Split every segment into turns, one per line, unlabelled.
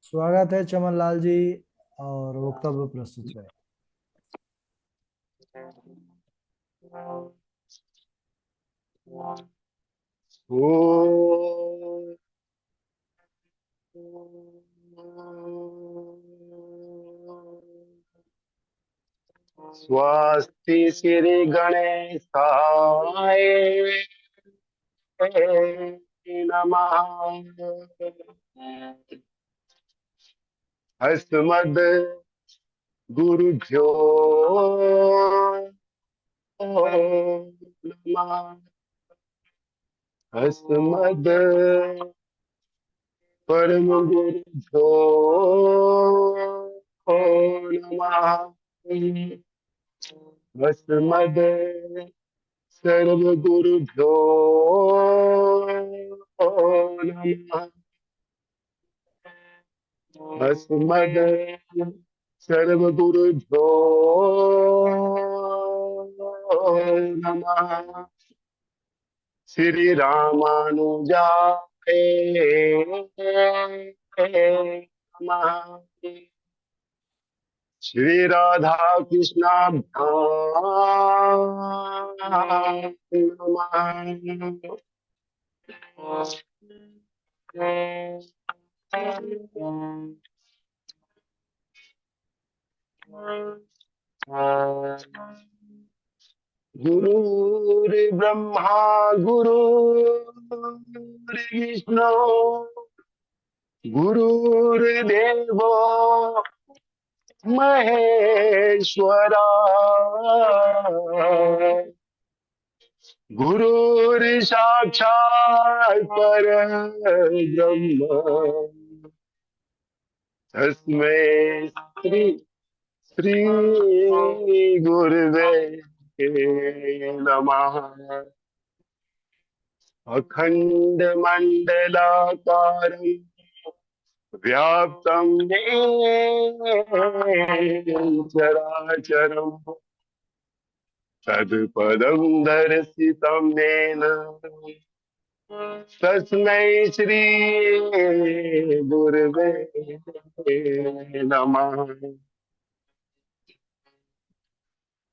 स्वागत है चमन लाल जी। और वक्तव्य प्रस्तुत करें।
ओ स्वस्ति श्री गणेशाय नमः। अस्मद् गुरुभ्यो नमः। अस्मद् परम गुरुभ्यो नमः। अस्मद् सर्वगुरुभ्यो नमः। अस्मद् सर्वगुरुभ्यो नमः। श्री रामानुजाय नमः। श्री राधा कृष्णाभ्यां नमः। गुरुर्ब्रह्मा गुरुर्विष्णु गुरुर्देवो महेश्वरा गुरुर्साक्षात् परब्रह्म तस्मै श्री श्री गुरुवे नमः। अखंड मंडलाकारं व्याप्तं येन चराचरं तत्पदं दर्शितं येन तस्मै श्री गुरुवे नमः।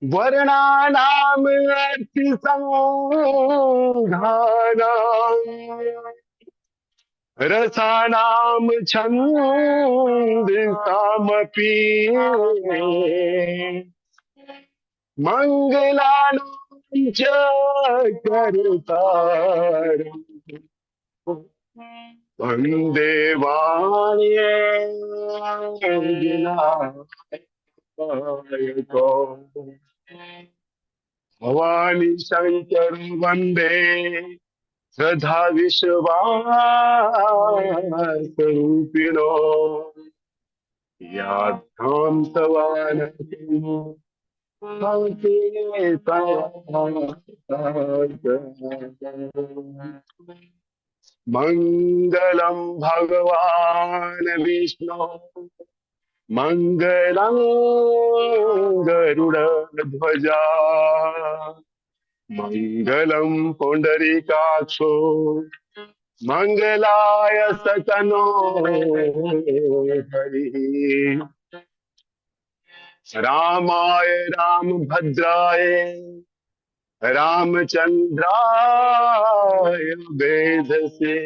वर्णानाम् अर्थसंधानाम् रसानां छन्दसामपि मङ्गलानां च कर्तारम् वन्दे वाणिज्यनायकम् भवानी शंकर वन्दे श्रद्धा विश्वासरूपिणो याभ्यां सवानतिं मङ्गलं भगवान् विष्णु मङ्गलं गरुडध्वजा मङ्गलं पुण्डरीकाक्षो मंगलाय सकनो हरि रामाय रामभद्राय रामचंद्राय वेदसे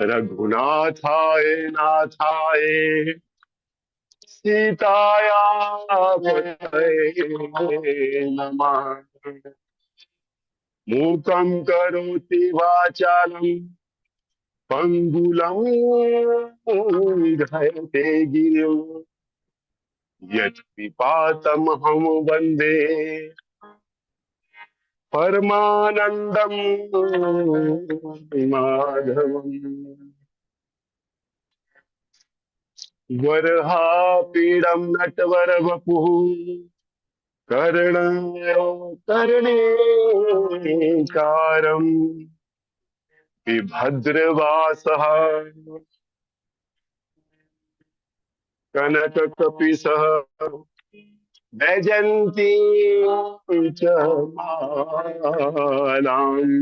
रघुनाथाय नाथाय सीताया पतये नमः। मूकं करोति वाचालं पंगुलं धयते गिरिं यत्पिपातमहं वन्दे परमानन्दं माधवम्। वरहापीडं नटवरवपुः कर्णयो कर्णेकारम् विभद्रवासः कनककपिशः वैजयन्ती च मालाम्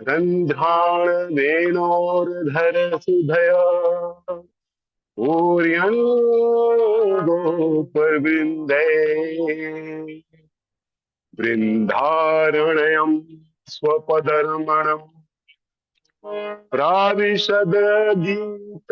रन्ध्राण वेणोर्धर सुधया पूर्यन् गोपवृन्दे वृन्दारण्यं स्वपदरमणम् प्राविशद गीतकेतयः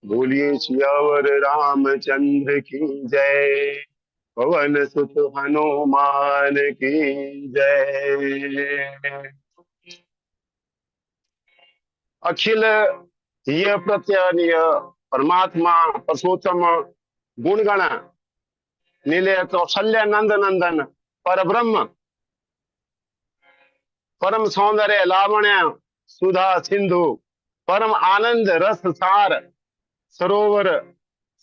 बोलिए सियावर रामचंद्र की जय। पवन सुत हनुमान की जय। अखिल ये प्रत्यय परमात्मा परसोत्तम गुणगण नीले कौशल्य नंद नंदन पर ब्रह्म परम सौंदर्य लावण्य सुधा सिंधु परम आनंद रस सार सरोवर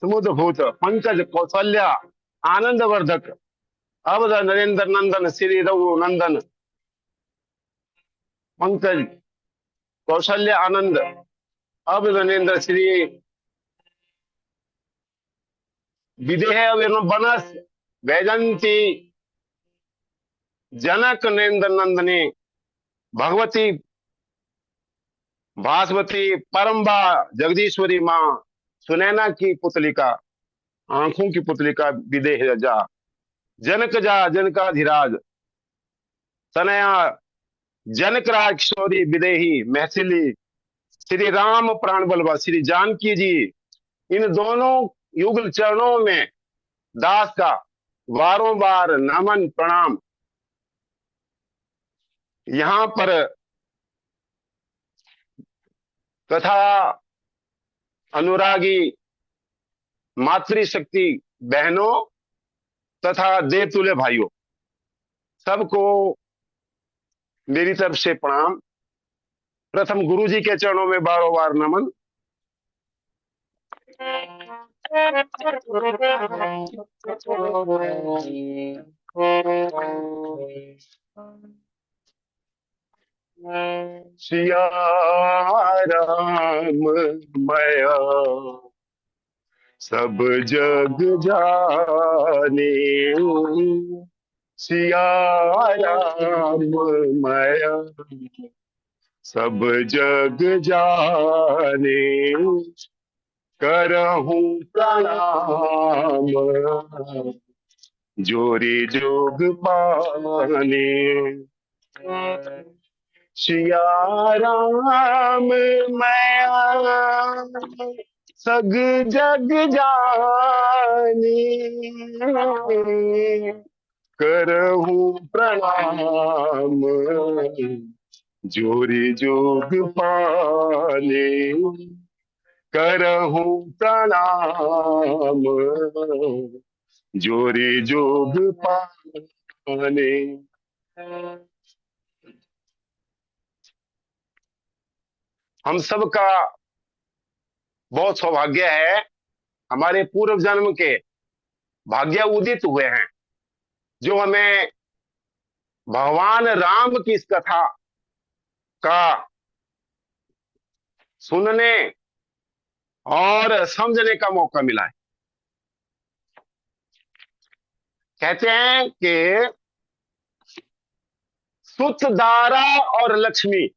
समुद्र भूत पंकज कौशल्य आनंद वर्धक अवध नरेंद्र नंदन श्री रघु नंदन पंकज कौशल्य आनंद अवध नरेंद्र श्री विदेह बनस वैजंती जनक नरेंद्र नंदनी भगवती भास्वती परम्बा जगदीश्वरी माँ सुनैना की पुतलिका आंखों की पुतलिका विदेह जा जनकाधिराज तनया जनक राज किशोरी विदेही महसिली श्री राम प्राण बलवा श्री जानकी जी। इन दोनों युगल चरणों में दास का बारों बार नमन प्रणाम। यहाँ पर कथा अनुरागी मातृशक्ति बहनों तथा देवतुल्य भाइयों सबको मेरी तरफ से प्रणाम। प्रथम गुरु जी के चरणों में बारों बार नमन। सिया राम मया सब जग जाने सिया राम मया सब जग जाने करहूं प्रणाम जोरी जोग पाने सिया राम मैं सग जग जाने करहूं प्रणाम जोरी जोग पाने करहूं प्रणाम जोरी जोग पाने। हम सब का बहुत सौभाग्य है, हमारे पूर्व जन्म के भाग्य उदित हुए हैं जो हमें भगवान राम की इस कथा का सुनने और समझने का मौका मिला है। कहते हैं कि सुतदारा और लक्ष्मी,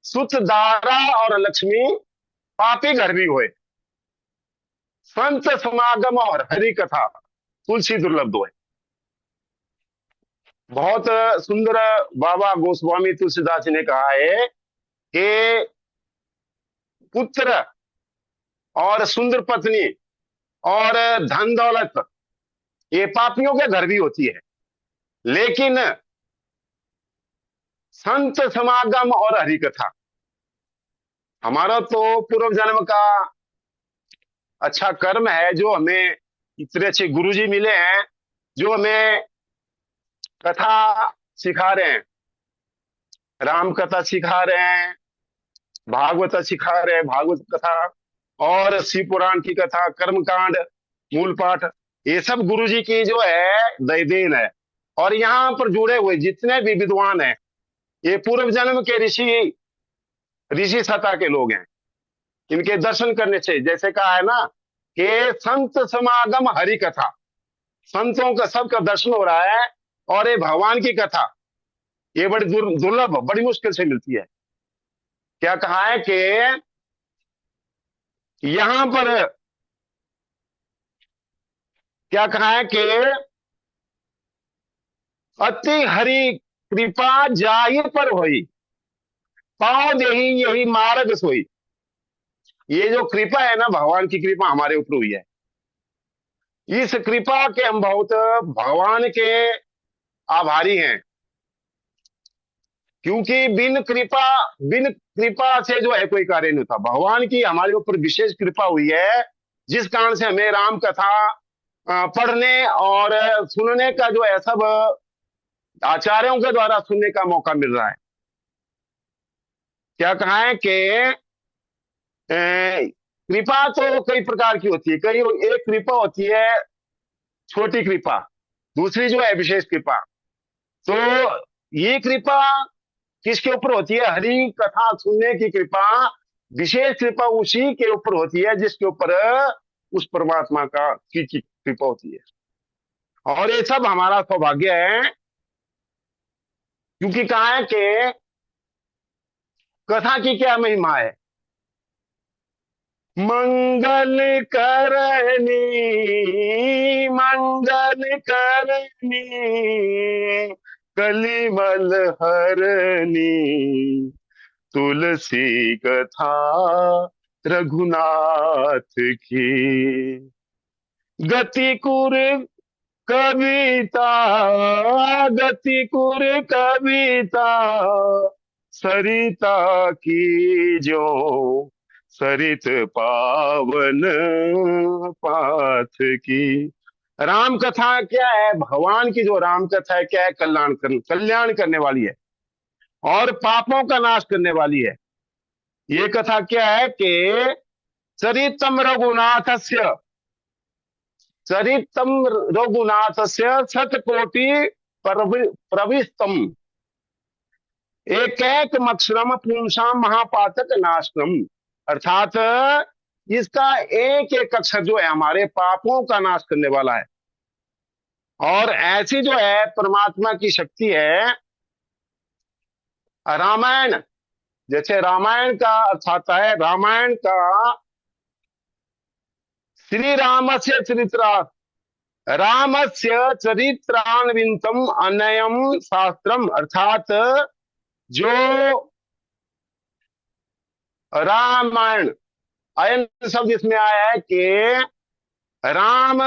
सुतदारा और लक्ष्मी पापी घर भी हुए, संत समागम और हरि कथा तुलसी दुर्लभ दो है। बहुत सुंदर बाबा गोस्वामी तुलसीदास जी ने कहा है कि पुत्र और सुंदर पत्नी और धन दौलत ये पापियों के घर भी होती है, लेकिन संत समागम और हरि कथा हमारा तो पूर्व जन्म का अच्छा कर्म है जो हमें इतने अच्छे गुरुजी मिले हैं जो हमें कथा सिखा रहे हैं, राम कथा सिखा रहे हैं, भागवत सिखा रहे हैं, भागवत कथा और शिव पुराण की कथा, कर्मकांड, मूल पाठ, ये सब गुरुजी की जो है देन है। और यहाँ पर जुड़े हुए जितने भी विद्वान हैं ये पूर्व जन्म के ऋषि ऋषि सत्ता के लोग हैं। इनके दर्शन करने से, जैसे कहा है ना कि संत समागम हरि कथा, संतों का सबका दर्शन हो रहा है। और ये भगवान की कथा ये बड़ी दुर्लभ, बड़ी मुश्किल से मिलती है। क्या कहा है कि यहां पर क्या कहा है कि अति हरि कृपा जाहि पर होई, पाँव देही यही मार्ग सोई। ये जो कृपा है ना, भगवान की कृपा हमारे ऊपर हुई है। इस कृपा के हम बहुत भगवान के आभारी हैं, क्योंकि बिन कृपा से जो है कोई कार्य नहीं होता। भगवान की हमारे ऊपर विशेष कृपा हुई है, जिस कारण से हमें राम कथा पढ़ने और सुनने का जो है सब आचार्यों के द्वारा सुनने का मौका मिल रहा है। क्या कहा है कि कृपा तो कई प्रकार की होती है। कई एक कृपा होती है छोटी कृपा, दूसरी जो है विशेष कृपा। तो ये कृपा किसके ऊपर होती है? हरि कथा सुनने की कृपा। विशेष कृपा उसी के ऊपर होती है जिसके ऊपर उस परमात्मा की कृपा होती है। और ये सब हमारा सौभाग्य है, क्योंकि कहा है कि कथा की क्या महिमा है? मंगल करनी, मंगल करनी, कलिमल हरनी, तुलसी कथा रघुनाथ की। गति कुर कविता, गति कुर कविता, सरिता की जो, सरित पावन पाथ की। राम कथा क्या है? भगवान की जो राम कथा है क्या है? कल्याण करने वाली है और पापों का नाश करने वाली है। ये कथा क्या है कि चरितम रघुनाथस्य, चरितम रघुनाथस्य शतकोटि प्रविष्टम, एक एक मक्षरम पुंसाम महापातक नाशनम। अर्थात इसका एक एक अक्षर जो है हमारे पापों का नाश करने वाला है। और ऐसी जो है परमात्मा की शक्ति है। रामायण, जैसे रामायण का अर्थ आता है, रामायण का श्री राम से चरित्रा, रामस्य चरित्रान्वितम अनयम शास्त्रम। अर्थात जो रामायण, अयन शब्द इसमें आया है कि राम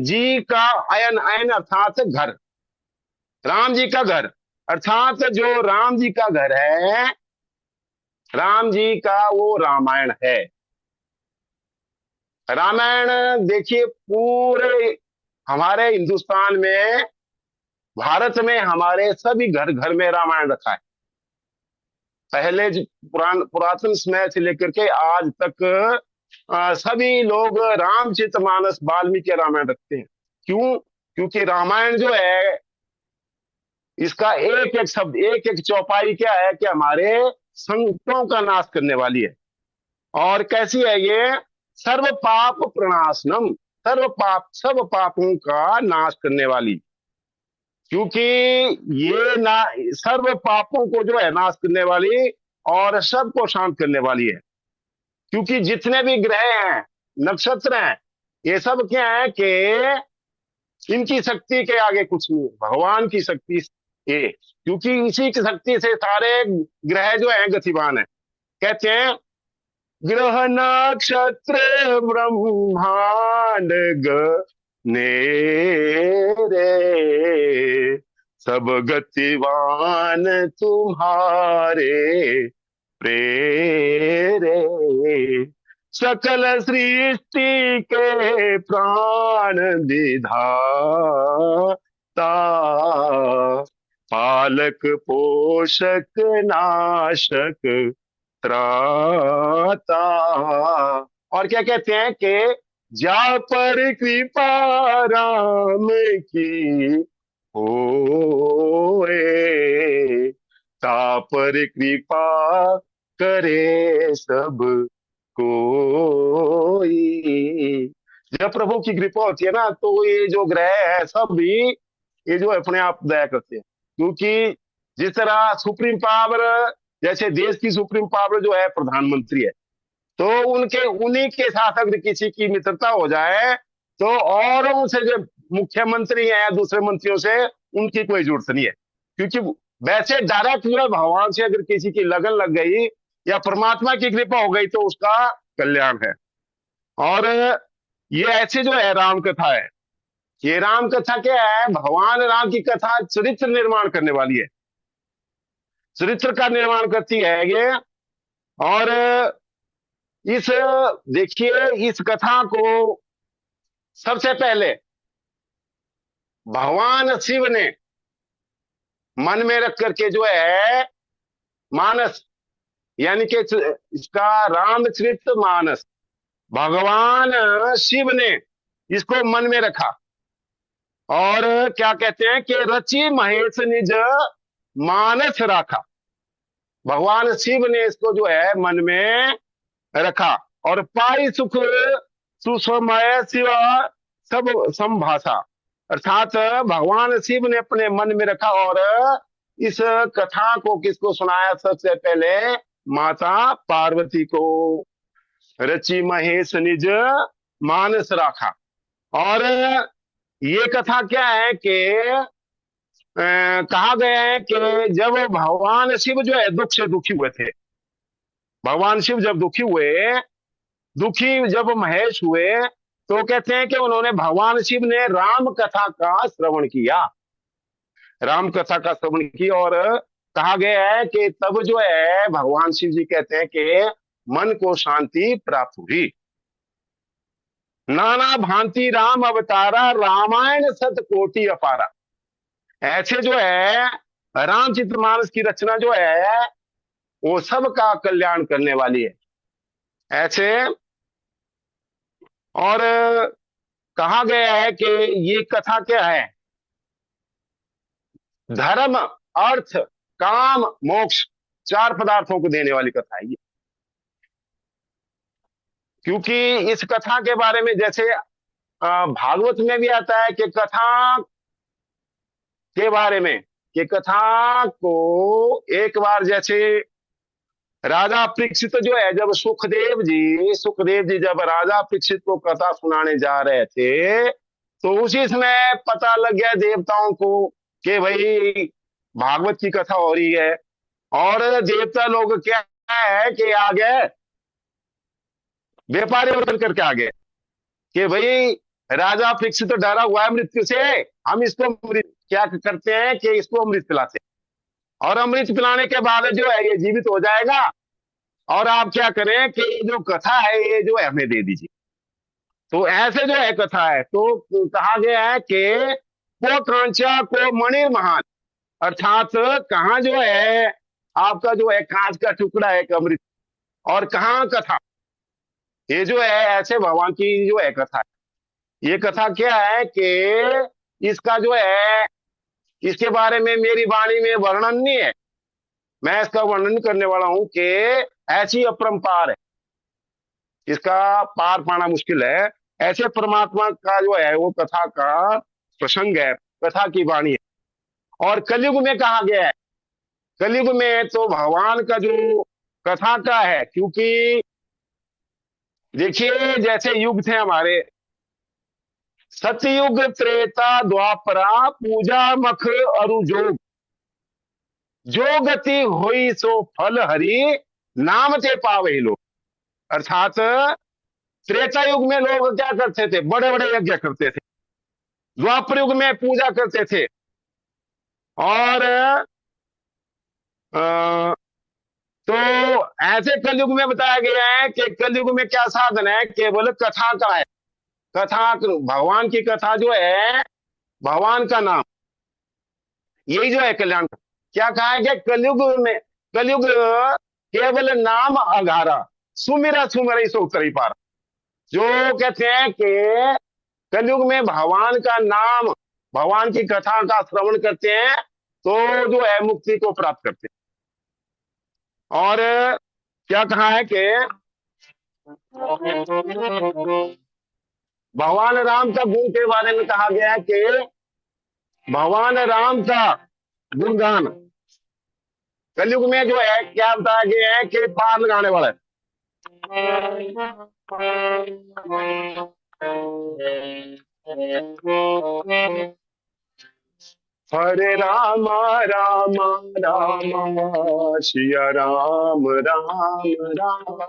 जी का अयन, अयन अर्थात घर, राम जी का घर। अर्थात जो राम जी का घर है, राम जी का वो रामायण है। रामायण देखिए पूरे हमारे हिंदुस्तान में, भारत में हमारे सभी घर घर में रामायण रखा है। पहले पुरातन समय से लेकर के आज तक सभी लोग रामचरितमानस, वाल्मीकि रामायण रखते हैं। क्यों? क्योंकि रामायण जो है इसका एक एक शब्द, एक एक चौपाई क्या है कि हमारे संकटों का नाश करने वाली है। और कैसी है ये? सर्व पाप प्रणाशनम, सर्व पाप, सब पापों का नाश करने वाली। क्योंकि ये ना सर्व पापों को जो है नाश करने वाली और सबको शांत करने वाली है। क्योंकि जितने भी ग्रह हैं, नक्षत्र हैं, ये सब क्या है कि इनकी शक्ति के आगे कुछ नहीं है, भगवान की शक्ति ये। क्योंकि इसी की शक्ति से सारे ग्रह जो है गतिमान है। कहते हैं ग्रह नक्षत्र ब्रह्मांड रे, सब गतिवान तुम्हारे प्रेरे। सकल सृष्टि के प्राण विधाता, पालक पोषक नाशक त्राता। और क्या कहते हैं कि जा पर कृपा राम की होए, ता पर कृपा करे सब कोई। जब प्रभु की कृपा होती है ना, तो ये जो ग्रह है सब भी ये जो अपने आप दया करते हैं। क्योंकि जिस तरह सुप्रीम पावर, जैसे देश की सुप्रीम पावर जो है प्रधानमंत्री है, तो उनके उन्हीं के साथ अगर किसी की मित्रता हो जाए, तो औरों से जो मुख्यमंत्री हैं दूसरे मंत्रियों से, उनकी कोई जरूरत नहीं है। क्योंकि वैसे डायरेक्ट जो है भगवान से अगर किसी की लगन लग गई या परमात्मा की कृपा हो गई, तो उसका कल्याण है। और ये ऐसे जो है राम कथा है, ये राम कथा क्या है, भगवान राम की कथा चरित्र निर्माण करने वाली है, चरित्र का निर्माण करती है ये। और इस देखिए, इस कथा को सबसे पहले भगवान शिव ने मन में रख करके जो है मानस, यानी कि इसका रामचरित मानस भगवान शिव ने इसको मन में रखा। और क्या कहते हैं कि रचि महेश निज मानस राखा, भगवान शिव ने इसको जो है मन में रखा। और पाई सुख सुसमय शिवा सब संभाषा, अर्थात भगवान शिव ने अपने मन में रखा और इस कथा को किसको सुनाया, सबसे पहले माता पार्वती को। रचि महेश निज मानस राखा। और ये कथा क्या है कि कहा गया है कि जब भगवान शिव जो है दुख से दुखी हुए थे, भगवान शिव जब दुखी हुए, दुखी जब महेश हुए, तो कहते हैं कि उन्होंने, भगवान शिव ने राम कथा का श्रवण किया, राम कथा का श्रवण किया। और कहा गया है कि तब जो है भगवान शिव जी कहते हैं कि मन को शांति प्राप्त हुई। नाना भांति राम अवतारा, रामायण सत कोटि अपारा। ऐसे जो है रामचरितमानस की रचना जो है वो सबका कल्याण करने वाली है ऐसे। और कहा गया है कि ये कथा क्या है, धर्म अर्थ काम मोक्ष चार पदार्थों को देने वाली कथा है ये। क्योंकि इस कथा के बारे में जैसे भागवत में भी आता है कि कथा के बारे में, कि कथा को एक बार जैसे राजा परीक्षित जो है, जब सुखदेव जी जब राजा परीक्षित को कथा सुनाने जा रहे थे, तो उसी समय पता लग गया देवताओं को कि भाई भागवत की कथा हो रही है। और देवता लोग क्या है कि आ गए, व्यापारी बन करके आ गए कि भाई राजा परीक्षित तो डरा हुआ है मृत्यु से, हम इसको क्या करते हैं कि इसको अमृत पिलाते हैं, और अमृत पिलाने के बाद जो है ये जीवित हो जाएगा, और आप क्या करें कि जो कथा है ये जो है हमें दे दीजिए। तो ऐसे जो है कथा है, तो कहा गया है कि को कांचा को मणिर महान, अर्थात कहाँ जो है आपका जो है कांच का टुकड़ा है अमृत, और कहाँ कथा, ये जो है ऐसे भगवान की जो है कथा है। ये कथा क्या है कि इसका जो है, इसके बारे में मेरी वाणी में वर्णन नहीं है, मैं इसका वर्णन करने वाला हूं कि ऐसी अपरंपार है, इसका पार पाना मुश्किल है। ऐसे परमात्मा का जो है वो कथा का प्रसंग है, कथा की वाणी है। और कलयुग में कहा गया है, कलयुग में तो भगवान का जो कथा का है, क्योंकि देखिए जैसे युग थे हमारे, सतयुग त्रेता द्वापरा, पूजा मख अरु जोग, जो गति हुई सो फल हरि, नाम ते पावे लोग। अर्थात त्रेता युग में लोग क्या करते थे, बड़े बड़े यज्ञ करते थे, द्वापर युग में पूजा करते थे, और तो ऐसे कलयुग में बताया गया है कि कलयुग में क्या साधन है, केवल कथा का है। कथा, भगवान की कथा जो है, भगवान का नाम, यही जो है कल्याण का। क्या कहा है कि कलयुग में, कलयुग केवल नाम आधारा, सुमिरा सुमिरा सो उतरी पार। जो कहते हैं कि कलयुग में भगवान का नाम, भगवान की कथा का श्रवण करते हैं तो जो है मुक्ति को प्राप्त करते हैं। और क्या कहा है कि भगवान राम का गुण के बारे में कहा गया है कि भगवान राम का गुणगान कलयुग में जो है क्या बताया गया है कि पार लगाने वाला है। हरे रामा रामा रामा सिया राम राम राम,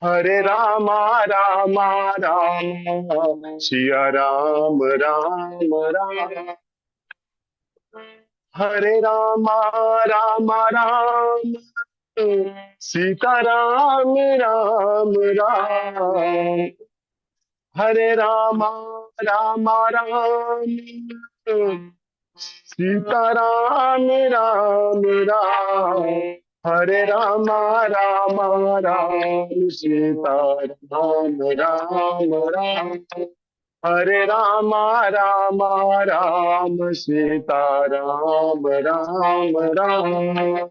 हरे रामा रामा रामा सिया राम राम राम, हरे रामा रामा राम सीता राम राम राम, हरे रामा रामा राम सीता राम राम राम, हरे रामा रामा राम सीता राम राम राम, हरे रामा रामा राम सीता राम राम राम।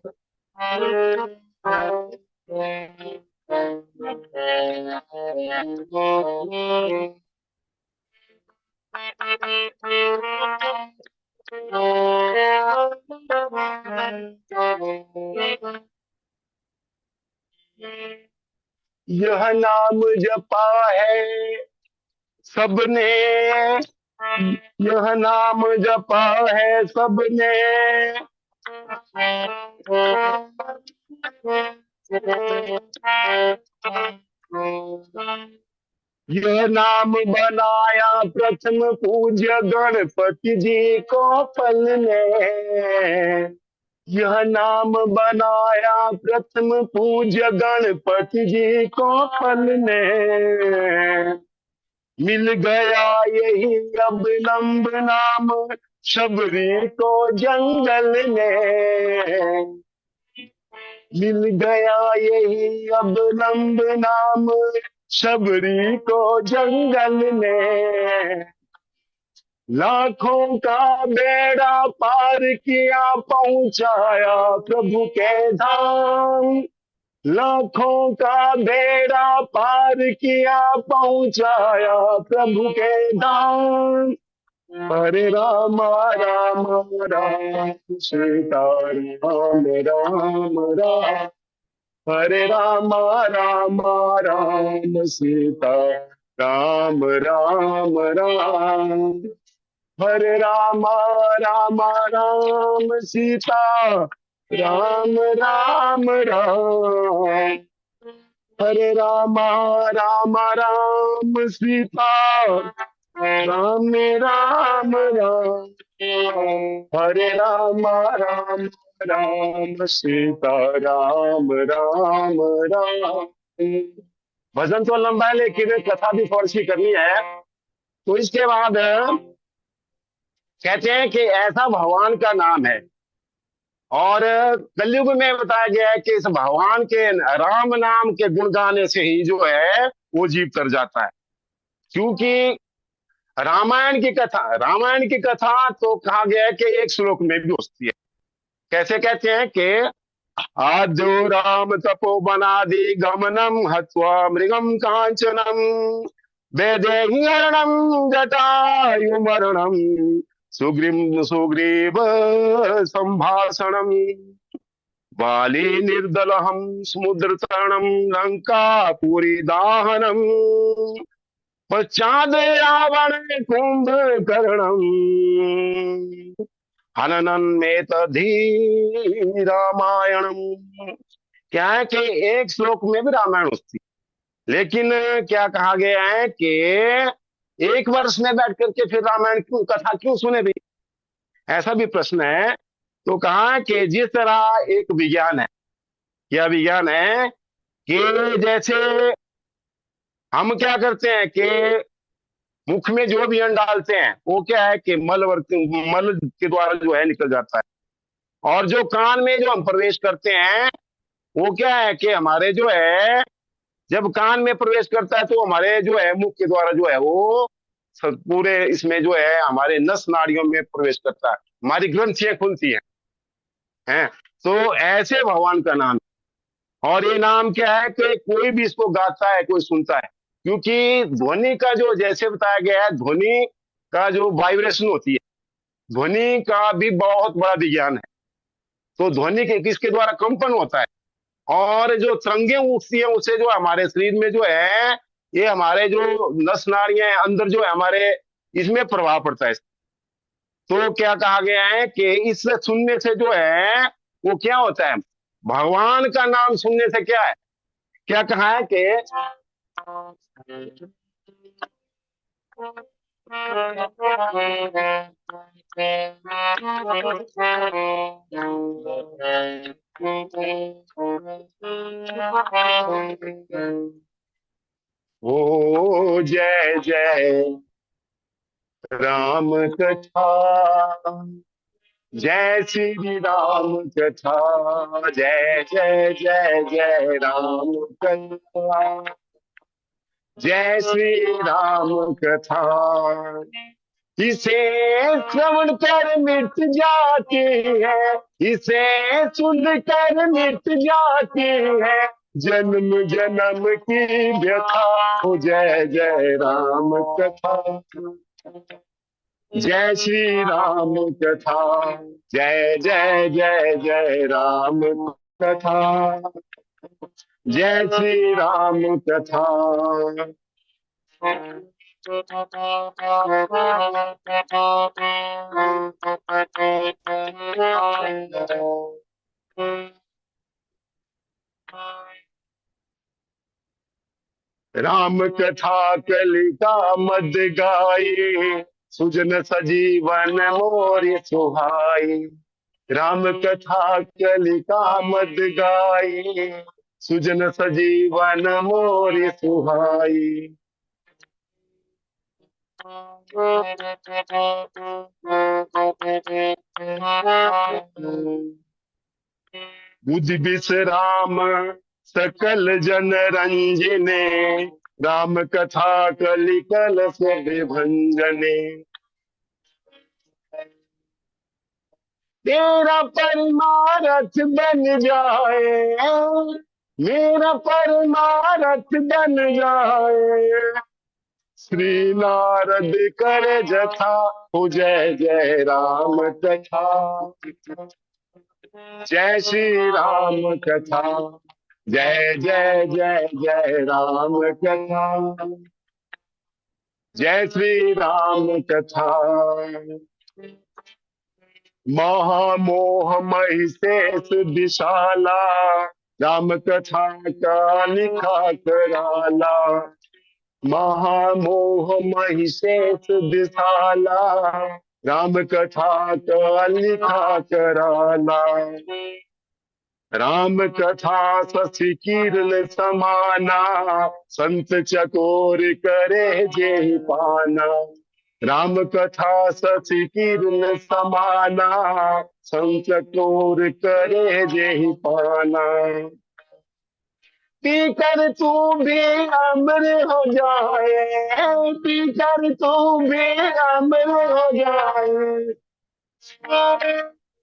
यह नाम जपा है सबने, यह नाम जपा है सबने, यह नाम बनाया प्रथम पूज्य गणपति जी को पल ने, यह नाम बनाया प्रथम पूज्य गणपति जी को पल ने, मिल गया यही अवलंब नाम शबरी को जंगल में, मिल गया यही अवलंब नाम शबरी को जंगल में, लाखों का बेड़ा पार किया पहुंचाया प्रभु के धाम, लाखों का बेड़ा पार किया पहुंचाया प्रभु के धाम, हरे राम राम राम सीता राम राम राम, हरे राम राम राम सीता राम राम राम, हरे राम राम राम सीता राम राम राम, हरे राम राम राम सीता राम राम राम, हरे राम राम राम सीता राम राम राम। भजन तो लंबा है लेकिन कथा भी थोड़ी सी करनी है। तो इसके बाद कहते हैं कि ऐसा भगवान का नाम है, और कलयुग में बताया गया है कि इस भगवान के राम नाम के गुण गाने से ही जो है वो जीव तर जाता है। क्योंकि रामायण की कथा तो कहा गया है कि एक श्लोक में भी होती है। कैसे कहते हैं कि आद्यो राम तपो बनादि गमनम हत्वा मृगम कांचनम वैदेही हरणम जटायु मरणम सुग्रीव संभाषणम बाली निर्दलहम समुद्र तरणम लंका पुरी दाहनम पश्चाद रावण कुंभ करणम हननन में तधी रामायणम। क्या है कि एक श्लोक में भी रामायण होती, लेकिन क्या कहा गया है कि एक वर्ष में बैठ करके फिर रामायण क्यों कथा क्यों सुने भी, ऐसा भी प्रश्न है। तो कहा कि जिस तरह एक विज्ञान है, क्या विज्ञान है कि जैसे हम क्या करते हैं कि मुख में जो भी अन्न डालते हैं वो क्या है कि मल के द्वारा जो है निकल जाता है। और जो कान में जो हम प्रवेश करते हैं वो क्या है कि हमारे जो है जब कान में प्रवेश करता है तो हमारे जो है मुख के द्वारा जो है वो पूरे इसमें जो है हमारे नस नाड़ियों में प्रवेश करता है, हमारी ग्रंथियां खुलती हैं। तो ऐसे भगवान का नाम है। और ये नाम क्या है कि कोई भी इसको गाता है, कोई सुनता है, क्योंकि ध्वनि का जो जैसे बताया गया है, ध्वनि का जो वाइब्रेशन होती है, ध्वनि का भी बहुत बड़ा विज्ञान है। तो ध्वनि के किसके द्वारा कंपन होता है, और जो तरंगे उठती है उससे जो हमारे शरीर में जो है ये हमारे जो नस नाड़ियां हैं अंदर जो है हमारे इसमें प्रभाव पड़ता है। तो क्या कहा गया है कि इस सुनने से जो है वो क्या होता है, भगवान का नाम सुनने से क्या है, क्या कहा है कि ओ जय जय राम कथा, जय श्री राम कथा, जय जय जय जय राम कथा, जय श्री राम कथा। इसे श्रवण कर मिट जाती है, इसे सुन कर मिट जाती है जन्म जन्म की व्यथा। हो जय जय राम कथा, जय श्री राम कथा, जय जय जय जय राम कथा, जय श्री राम कथा। राम कथा कलिका मद गाई, सुजन सजीवन मोरि सुहाई। राम कथा कलिका मद गाई, सुजन सजीवन मोरि सुहाई। बुद्धि विश्राम सकल जन रंजने, राम कथा कलिकल से विभंजने। तेरा परमारथ बन जाए, मेरा परमारथ बन जाए, श्री नारद कर जथा। हो जय जय राम कथा, जय श्री राम कथा, जय जय जय जय राम कथा, जय श्री राम कथा। महामोह महिषेष विशाला, राम कथा का लिखा कराला। महामोह महिषेष विशाला, राम कथा का लिखा कराला। राम कथा शशि किरण समाना, संत चकोर करे जे पाना। राम कथा शशि किरण समाना, संत चकोर करे जे पाना। पीकर तू भी अमर हो जाए, पीकर तू भी अमर हो जाए,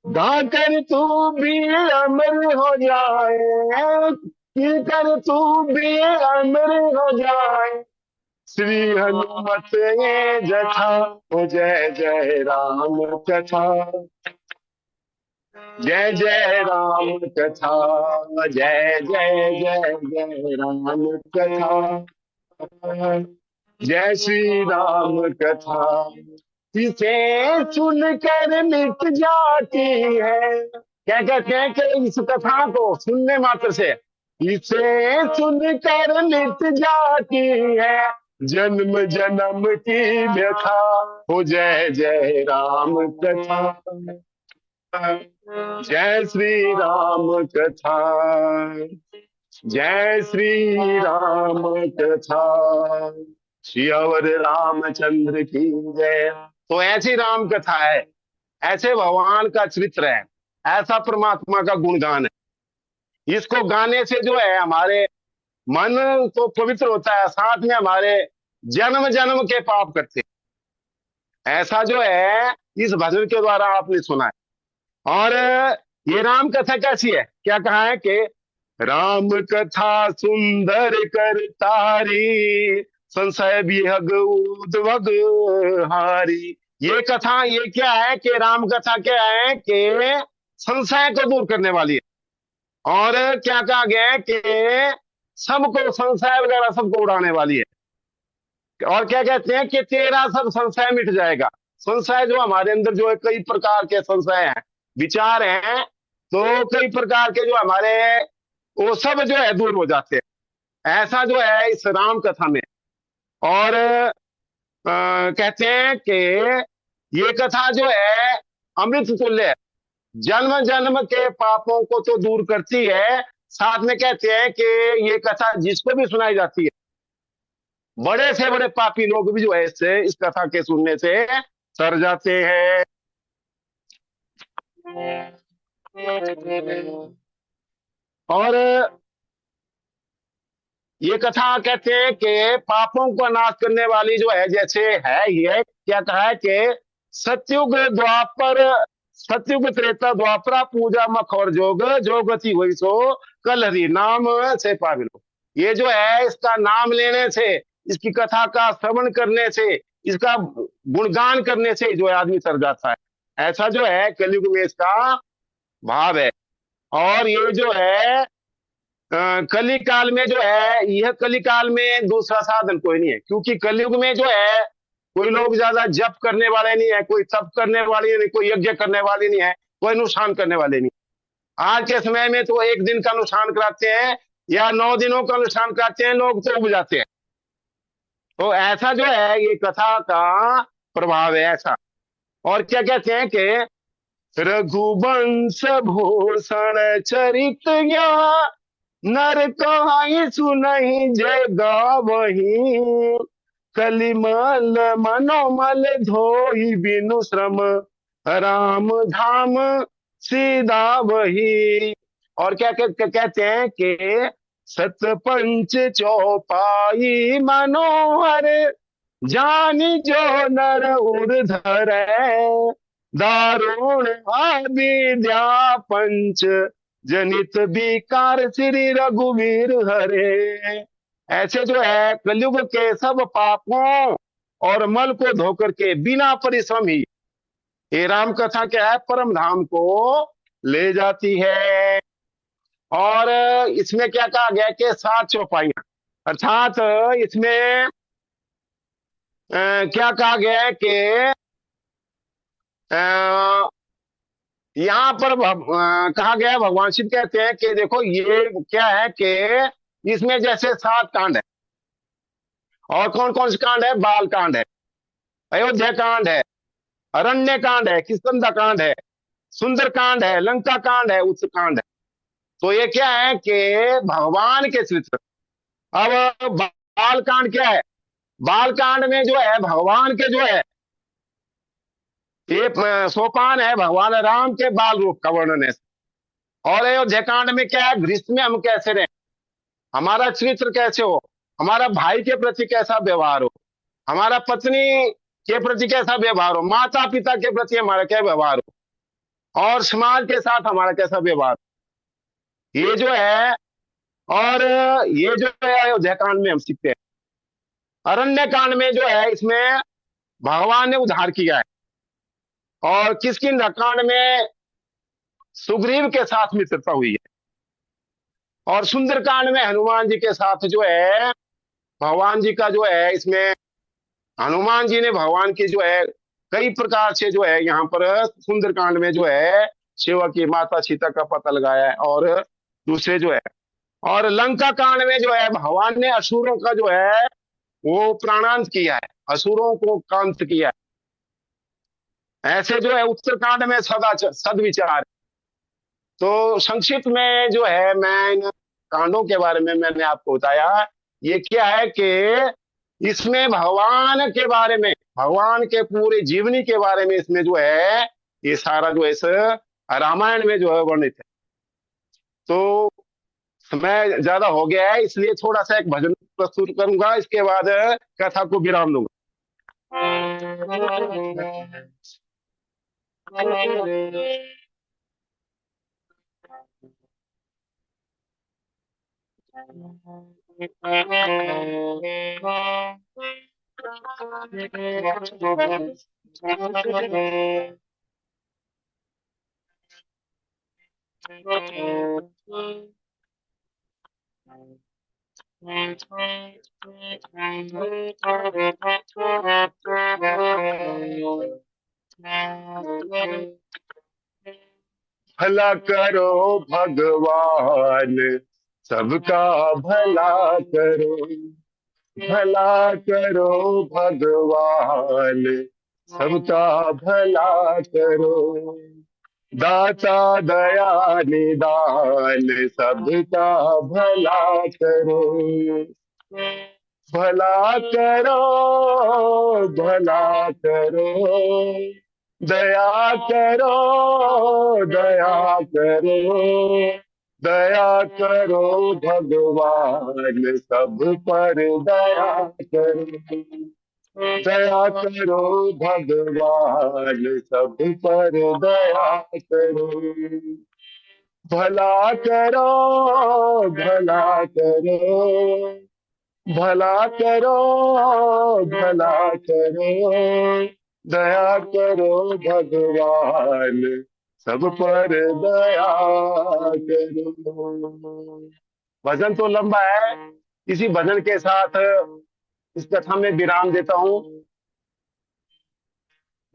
गाकर तू भी अमर हो जाए, पीकर तू भी अमर हो जाए। श्री हनुमत ये जथा। हो जय जय राम कथा, जय जय राम कथा, जय जय जय जय राम कथा, जय श्री राम कथा। इसे सुनकर मिट जाती है, क्या कहते हैं कि इस कथा को सुनने मात्र से इसे सुनकर मिट जाती है जन्म जन्म की व्यथा। हो जय जय राम कथा, जय श्री राम कथा, जय श्री राम कथा, सियावर रामचंद्र की जय। तो ऐसी राम कथा है, ऐसे भगवान का चरित्र है, ऐसा परमात्मा का गुणगान है। इसको गाने से जो है हमारे मन तो पवित्र होता है, साथ में हमारे जन्म जन्म के पाप करते हैं। ऐसा जो है इस भजन के द्वारा आपने सुना है। और ये राम कथा कैसी है, क्या कहा है कि राम कथा सुंदर कर तारी, संशय विहग उद्भग हारी। ये कथा ये क्या है कि राम कथा क्या है कि संशय को दूर करने वाली है। और क्या कहा गया है कि सबको संशय वगैरह सबको उड़ाने वाली है। और क्या कहते हैं कि तेरा सब संशय मिट जाएगा। संशय जो हमारे अंदर जो है कई प्रकार के संशय हैं, विचार हैं, तो कई प्रकार के जो हमारे वो सब जो है दूर हो जाते हैं। ऐसा जो है इस राम कथा में। और कहते हैं कि ये कथा जो है अमृत तुल्य है, जन्म जन्म के पापों को तो दूर करती है। साथ में कहते हैं कि ये कथा जिसको भी सुनाई जाती है, बड़े से बड़े पापी लोग भी जो है इससे इस कथा के सुनने से तर जाते हैं। और ये कथा कहते हैं कि पापों का नाश करने वाली जो है, जैसे है ये क्या कहा है कि सतयुग द्वापर, सतयुग त्रेता द्वापरा पूजा मख और जोग, जो गति हुई सो कल हरि नाम से पाविलो। ये जो है इसका नाम लेने से, इसकी कथा का श्रवण करने से, इसका गुणगान करने से जो है आदमी तर जाता है। ऐसा जो है कलयुग में इसका भाव है। और ये जो है कली काल में जो है, यह कली काल में दूसरा साधन कोई नहीं है, क्योंकि कलयुग में जो है कोई लोग ज्यादा जप करने वाले नहीं है, कोई तप करने वाले नहीं, कोई यज्ञ करने वाले नहीं है, कोई अनुष्ठान करने वाले नहीं। आज के समय में तो एक दिन का अनुष्ठान कराते हैं या 9 दिनों का अनुष्ठान कराते हैं, लोग तो उब जाते हैं। तो ऐसा जो है ये कथा का प्रभाव है ऐसा। और क्या कहते हैं कि रघुवंश भूषण चरित ज्ञान, नर कहाई सुनहि जय गावही, कलिमल मनोमल धोई बिनु श्रम, राम धाम सीधा वही। और क्या कहते हैं कि सतपंच चौपाई मनोहर, जानी जो नर उर्धर, दारुण विद्या पंच जनित विकार श्री रघुवीर हरे। ऐसे जो है कलयुग के सब पापों और मल को धोकर के बिना परिश्रम ही ये राम कथा क्या है परम धाम को ले जाती है। और इसमें क्या कहा गया कि 7 चौपाइयां, अर्थात इसमें क्या कहा गया है कि यहाँ पर कहा गया, भगवान शिव कहते हैं कि देखो ये क्या है कि इसमें जैसे 7 कांड है। और कौन कौन से कांड है? बाल कांड है, अयोध्या कांड है, अरण्य कांड है, किष्किंधा कांड है, सुंदर कांड है, लंका कांड है, उत्तर कांड है। तो ये क्या है कि भगवान के चरित्र। अब बाल कांड क्या है? बाल कांड में जो है भगवान के जो है ये सोपान है भगवान राम के बाल रूप का वर्णन है। और अयोध्या कांड में क्या है? गृहस्थ में हम कैसे रहें, हमारा चरित्र कैसे हो, हमारा भाई के प्रति कैसा व्यवहार हो, हमारा पत्नी के प्रति कैसा व्यवहार हो, माता पिता के प्रति हमारा क्या व्यवहार हो, और समाज के साथ हमारा कैसा व्यवहार हो, ये जो है। और ये जो है अयोध्या कांड में हम सीखते हैं। अरण्य कांड में जो है इसमें भगवान ने उद्धार किया है। और किष्किंधा कांड में सुग्रीव के साथ मित्रता हुई है। और सुंदरकांड में हनुमान जी के साथ जो है भगवान जी का जो है इसमें हनुमान जी ने भगवान की जो है कई प्रकार से जो है यहाँ पर सुंदरकांड में जो है शिवा की माता सीता का पता लगाया है। और दूसरे जो है, और लंका कांड में जो है भगवान ने असुरों का जो है वो प्राणांत किया है, असुरों को कांत किया है। ऐसे जो है उत्तरकांड में सदविचार। तो संक्षिप्त में जो है मैं इन कांडों के बारे में मैंने आपको बताया। ये क्या है कि इसमें भगवान के बारे में, भगवान के पूरे जीवनी के बारे में इसमें जो है ये सारा जो है इस रामायण में जो है वर्णित है। तो समय ज्यादा हो गया है, इसलिए थोड़ा सा एक भजन प्रस्तुत करूंगा, इसके बाद कथा को विराम दूंगा। भला करो भगवान, सबका भला करो। भला करो भगवान, सबका भला करो। दाता दया निदान, सबका भला करो। भला करो, भला करो, दया करो, दया करो। दया करो भगवान, सब पर दया करो। दया करो भगवान, सब पर दया करो। भला करो, भला करो, भला करो, भला करो। दया करो भगवान, सब पर दया करो। भजन तो लंबा है, इसी भजन के साथ इस कथा में विराम देता हूँ।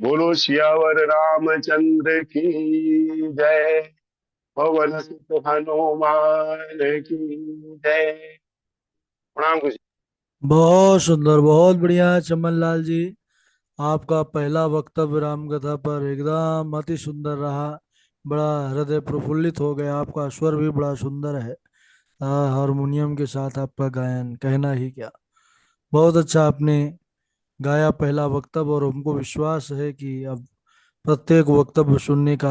बोलो सियावर रामचंद्र की जय। पवन सुत हनुमान की जय। प्रणाम गुरु जी।
बहुत सुंदर, बहुत बढ़िया चमन लाल जी। आपका पहला वक्तव्य राम कथा पर एकदम अति सुंदर रहा। बड़ा हृदय प्रफुल्लित हो गया। आपका स्वर भी बड़ा सुंदर है। हारमोनियम के साथ आपका गायन कहना ही क्या। बहुत अच्छा आपने गाया पहला वक्तव्य, और हमको विश्वास है कि अब प्रत्येक वक्तव्य सुनने का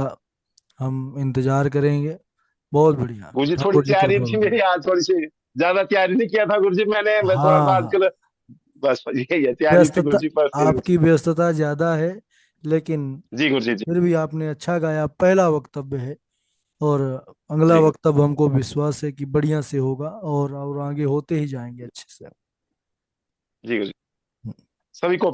हम इंतजार करेंगे। बहुत बढ़िया।
गुरु जी थोड़ी
ठाकुर जी
तैयारी
कृपा
थी
करें।
मेरी आज, थोड़ी सी ज्यादा तैयारी नहीं किया था गुरु जी मैंने, मैं थोड़ा सा
हाँ,
आजकल बस यही है, तैयारी थी गुरु
व्यस्तता,
जी पर फिर।
आपकी व्यस्तता ज्यादा है, लेकिन
जी गुरु जी, जी
फिर भी आपने अच्छा गाया। पहला वक्तव्य है, और अगला
जी
वक्तव्य हमको विश्वास है कि बढ़िया से होगा, और आगे होते ही जाएंगे अच्छे से।
जी गुरु जी। सभी को